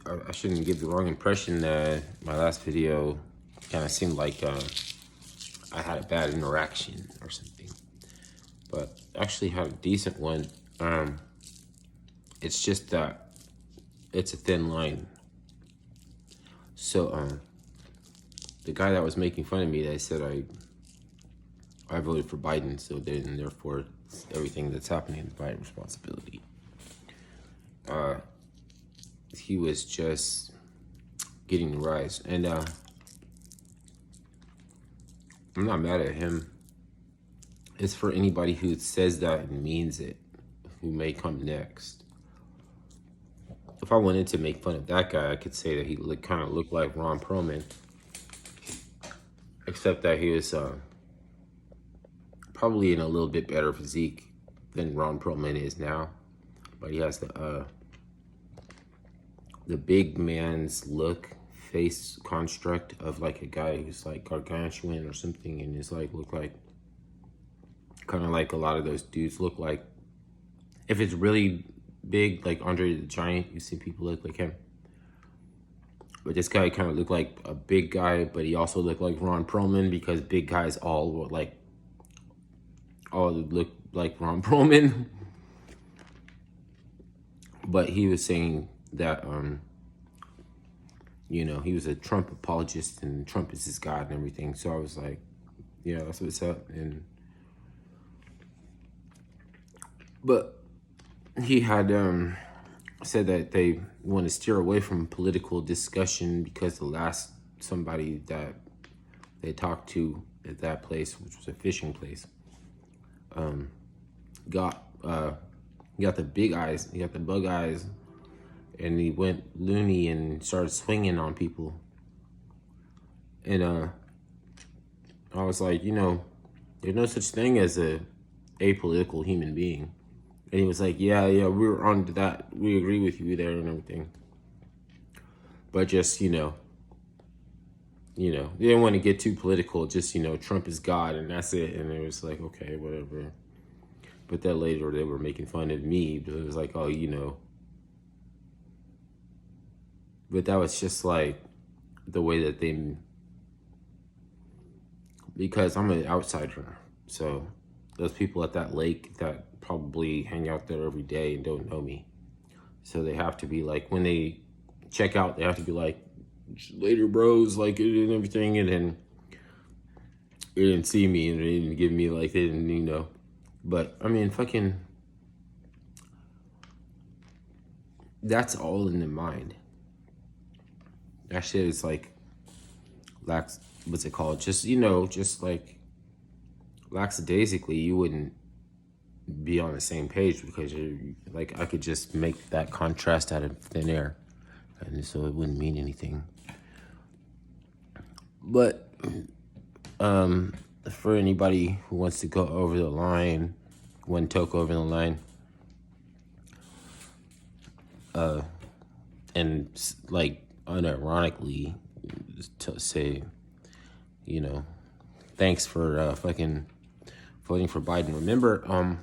I shouldn't give the wrong impression that my last video kind of seemed like I had a bad interaction or something, but actually had a decent one. It's just that it's a thin line. So the guy that was making fun of me, they said I voted for Biden, so then therefore everything that's happening is my responsibility. He was just getting the rise, and I'm not mad at him. It's for anybody who says that and means it, who may come next. If I wanted to make fun of that guy, I could say that he kind of looked like Ron Perlman, except that he was probably in a little bit better physique than Ron Perlman is now, but he has the big man's look, face construct of like a guy who's like gargantuan or something, and is like look like kind of like a lot of those dudes look like. If it's really big, like Andre the Giant, you see people look like him. But this guy kind of looked like a big guy, but he also looked like Ron Perlman, because big guys all look like Ron Perlman. But he was saying that you know, he was a Trump apologist and Trump is his God and everything. So I was like, yeah, that's what's up. But he had said that they want to steer away from political discussion because the last somebody that they talked to at that place, which was a fishing place, got the big eyes, he got the bug eyes, and he went loony and started swinging on people. And I was like, you know, there's no such thing as a apolitical human being. And he was like, yeah, we're on to that. We agree with you there and everything. But just, you know, they didn't want to get too political. Just, you know, Trump is God and that's it. And it was like, okay, whatever. But then later they were making fun of me. But it was like, oh, you know. But that was just like the way that they, because I'm an outsider. So those people at that lake that probably hang out there every day and don't know me. So they have to be like, when they check out, they have to be like, later bros, like, and everything. And then they didn't see me and they didn't give me, like, they didn't, you know. But I mean, fucking, that's all in the mind. That shit is like, what's it called? Just, you know, just like lackadaisically, you wouldn't be on the same page, because you're like, I could just make that contrast out of thin air, and so it wouldn't mean anything. But for anybody who wants to go over the line, one toke over the line, and like unironically to say, you know, thanks for fucking voting for Biden. Remember,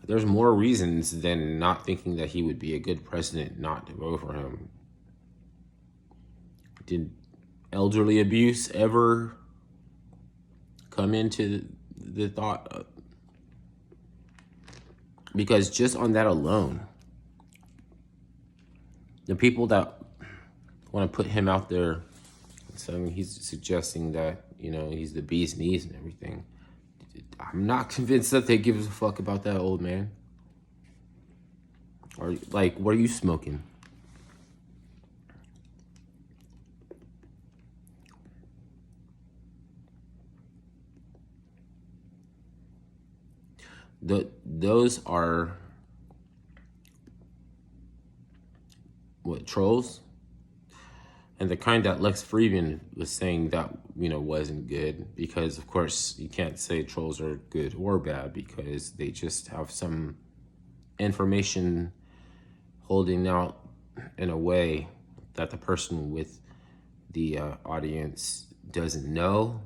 there's more reasons than not thinking that he would be a good president not to vote for him. Did elderly abuse ever come into the thought? Because just on that alone, the people that want to put him out there, so he's suggesting that, you know, he's the bee's knees and everything. I'm not convinced that they give a fuck about that old man. Or like, what are you smoking? Those are what, trolls? And the kind that Lex Friedman was saying that, you know, wasn't good, because of course you can't say trolls are good or bad, because they just have some information holding out in a way that the person with the audience doesn't know.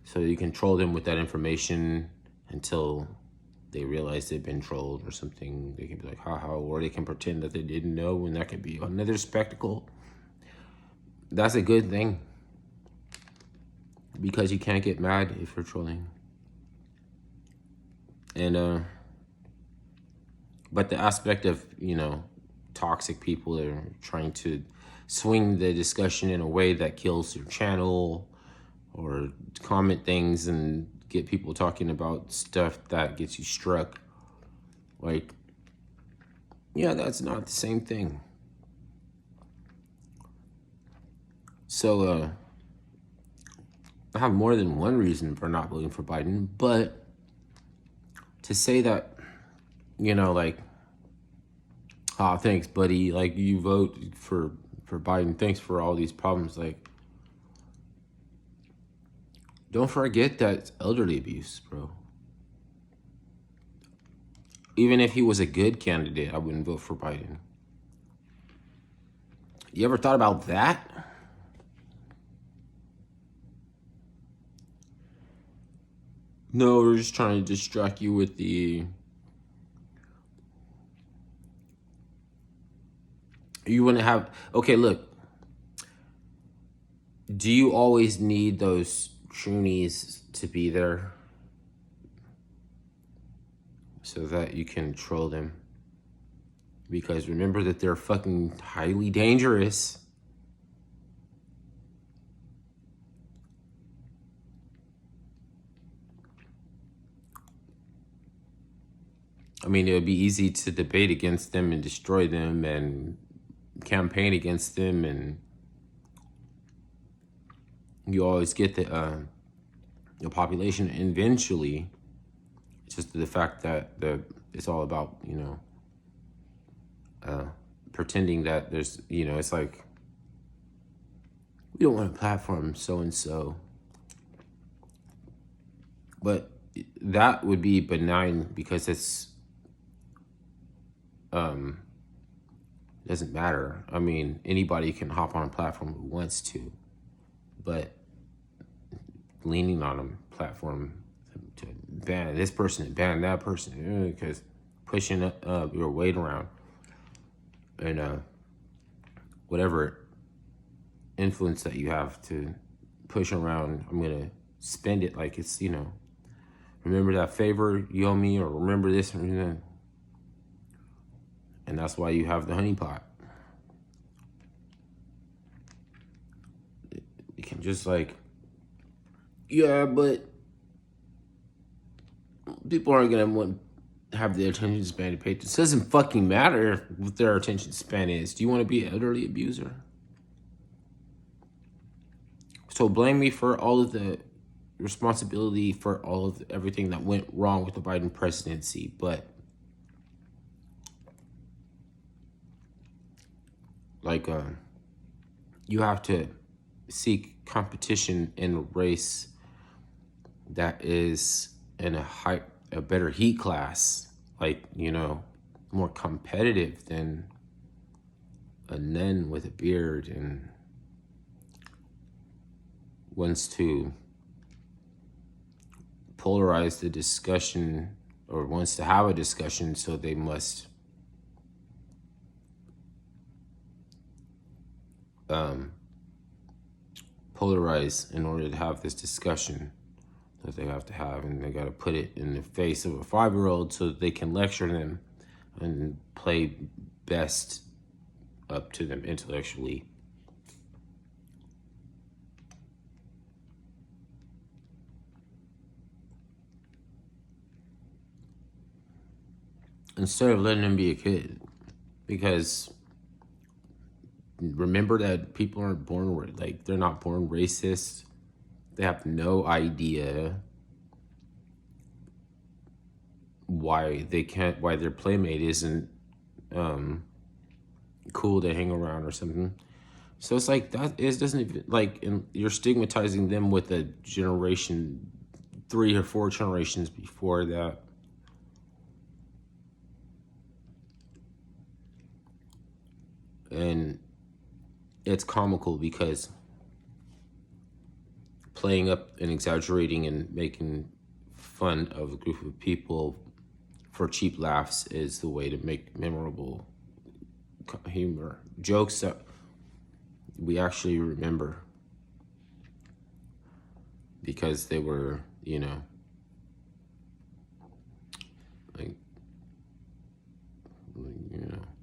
So you control them with that information until they realize they've been trolled or something, they can be like, haha, or they can pretend that they didn't know, and that could be another spectacle. That's a good thing, because you can't get mad if you're trolling. And but the aspect of, toxic people that are trying to swing the discussion in a way that kills your channel, or comment things and get people talking about stuff that gets you struck, like, yeah, that's not the same thing. So I have more than one reason for not voting for Biden, but to say that, like, oh, thanks, buddy, like, you vote for Biden, thanks for all these problems, like, don't forget that it's elderly abuse, bro. Even if he was a good candidate, I wouldn't vote for Biden. You ever thought about that? No, we're just trying to distract you with the... You wouldn't have... Okay, look. Do you always need those Trunies to be there so that you can troll them? Because remember that they're fucking highly dangerous. I mean, it would be easy to debate against them and destroy them and campaign against them, and you always get the population. Eventually, it's just the fact that it's all about, pretending that there's, it's like, we don't want to platform so-and-so. But that would be benign because it's, doesn't matter. I mean, anybody can hop on a platform who wants to, but leaning on a platform to ban this person and ban that person, because pushing your weight around and whatever influence that you have to push around, I'm gonna spend it like it's, remember that favor you owe me, or remember this, or that. And that's why you have the honeypot. You can just like, yeah, but people aren't gonna want have the attention span to pay. It doesn't fucking matter what their attention span is. Do you want to be an elderly abuser? So blame me for all of the responsibility for all of everything that went wrong with the Biden presidency, but like, you have to seek competition in a race that is in a better heat class, like, more competitive than a nun with a beard and wants to polarize the discussion, or wants to have a discussion, so they must polarize in order to have this discussion that they have to have, and they got to put it in the face of a 5-year-old so that they can lecture them and play best up to them intellectually. Instead of letting them be a kid. Because remember that people aren't born, like, they're not born racist. They have no idea why their playmate isn't cool to hang around or something. So it's like, that doesn't even, like, and you're stigmatizing them with a generation, 3 or 4 generations before that. And it's comical because playing up and exaggerating and making fun of a group of people for cheap laughs is the way to make memorable humor. Jokes that we actually remember because they were, like,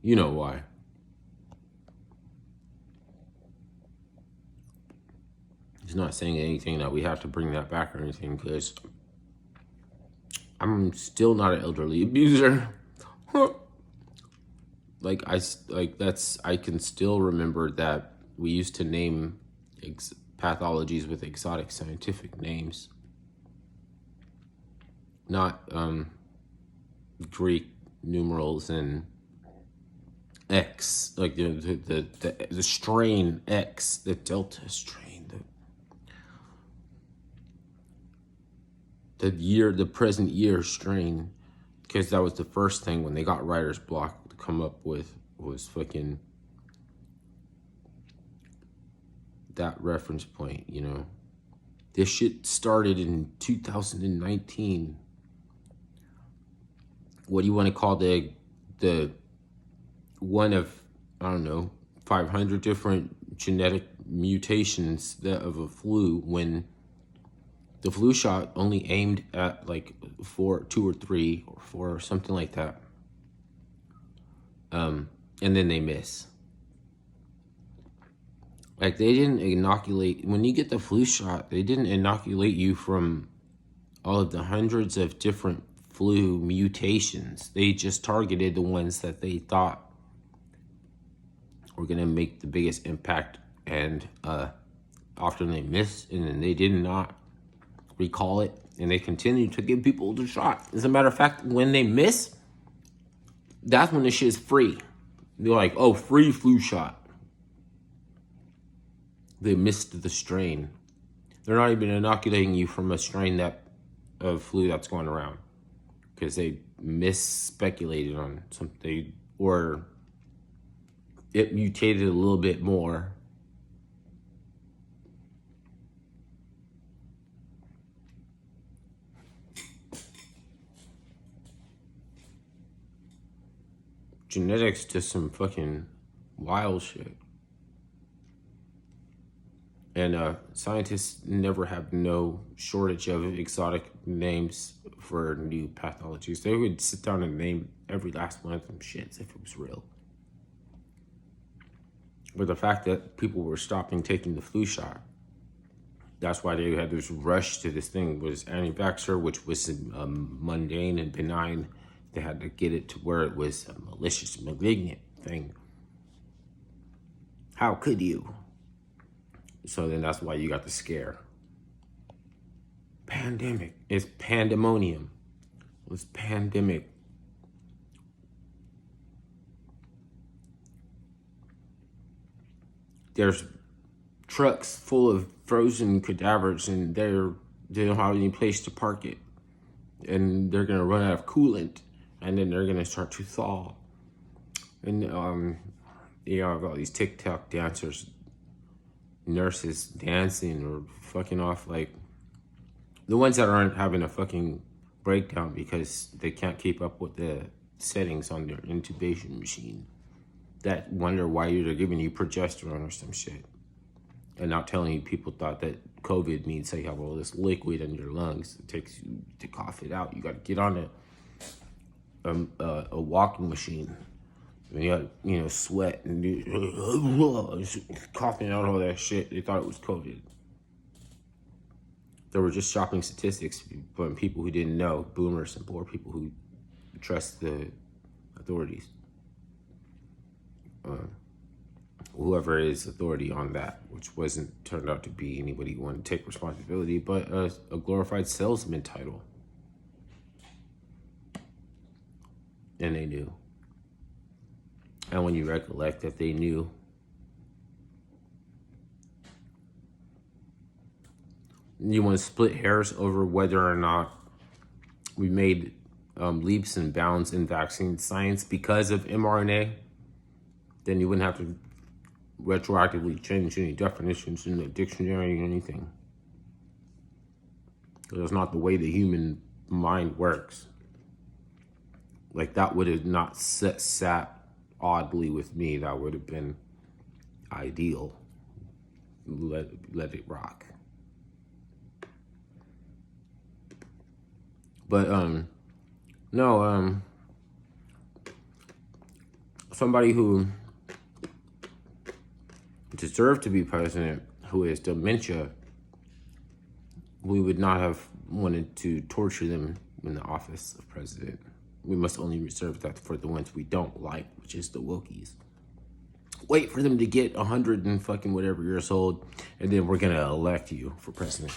you know why. He's not saying anything that we have to bring that back or anything, because I'm still not an elderly abuser. I can still remember that we used to name pathologies with exotic scientific names, not Greek numerals and X, like the strain X, the Delta strain, the present year strain, because that was the first thing when they got writer's block to come up with, was fucking that reference point, This shit started in 2019. What do you want to call the one of, I don't know, 500 different genetic mutations of a flu, when the flu shot only aimed at like 2 or 3 or 4 or something like that. And then they miss. Like, they didn't inoculate, when you get the flu shot, they didn't inoculate you from all of the hundreds of different flu mutations. They just targeted the ones that they thought were going to make the biggest impact, and often they miss, and then they did not recall it, and they continue to give people the shot. As a matter of fact, when they miss, that's when the shit is free. They're like, oh, free flu shot. They missed the strain. They're not even inoculating you from a strain of flu that's going around, because they misspeculated on something, or it mutated a little bit more. Genetics to some fucking wild shit. And scientists never have no shortage of exotic names for new pathologies. They would sit down and name every last one of them shits if it was real. But the fact that people were stopping taking the flu shot, that's why they had this rush to this thing, was anti-vaxxer, which was mundane and benign. They had to get it to where it was a malicious, malignant thing. How could you? So then that's why you got the scare. Pandemic. It's pandemonium. It's pandemic. There's trucks full of frozen cadavers, and they don't have any place to park it. And they're going to run out of coolant, and then they're going to start to thaw. And I've got these TikTok dancers, nurses dancing or fucking off, like the ones that aren't having a fucking breakdown because they can't keep up with the settings on their intubation machine, that wonder why they're giving you progesterone or some shit, and not telling you people thought that COVID means they have all this liquid in your lungs. It takes you to cough it out. You got to get on a walking machine. And you got, sweat and coughing out all that shit. They thought it was COVID. They were just shopping statistics from people who didn't know, boomers and poor people who trust the authorities. Whoever is authority on that, which turned out to be anybody who wanted to take responsibility, but a glorified salesman title. And they knew. And when you recollect that they knew, you want to split hairs over whether or not we made leaps and bounds in vaccine science because of mRNA, then you wouldn't have to retroactively change any definitions in the dictionary or anything. Because that's not the way the human mind works. Like, that would have not sat oddly with me. That would have been ideal. Let it rock. But no, somebody who deserved to be president, who has dementia, we would not have wanted to torture them in the office of president. We must only reserve that for the ones we don't like, which is the Wokies. Wait for them to get 100 and fucking whatever years old, and then we're gonna elect you for president.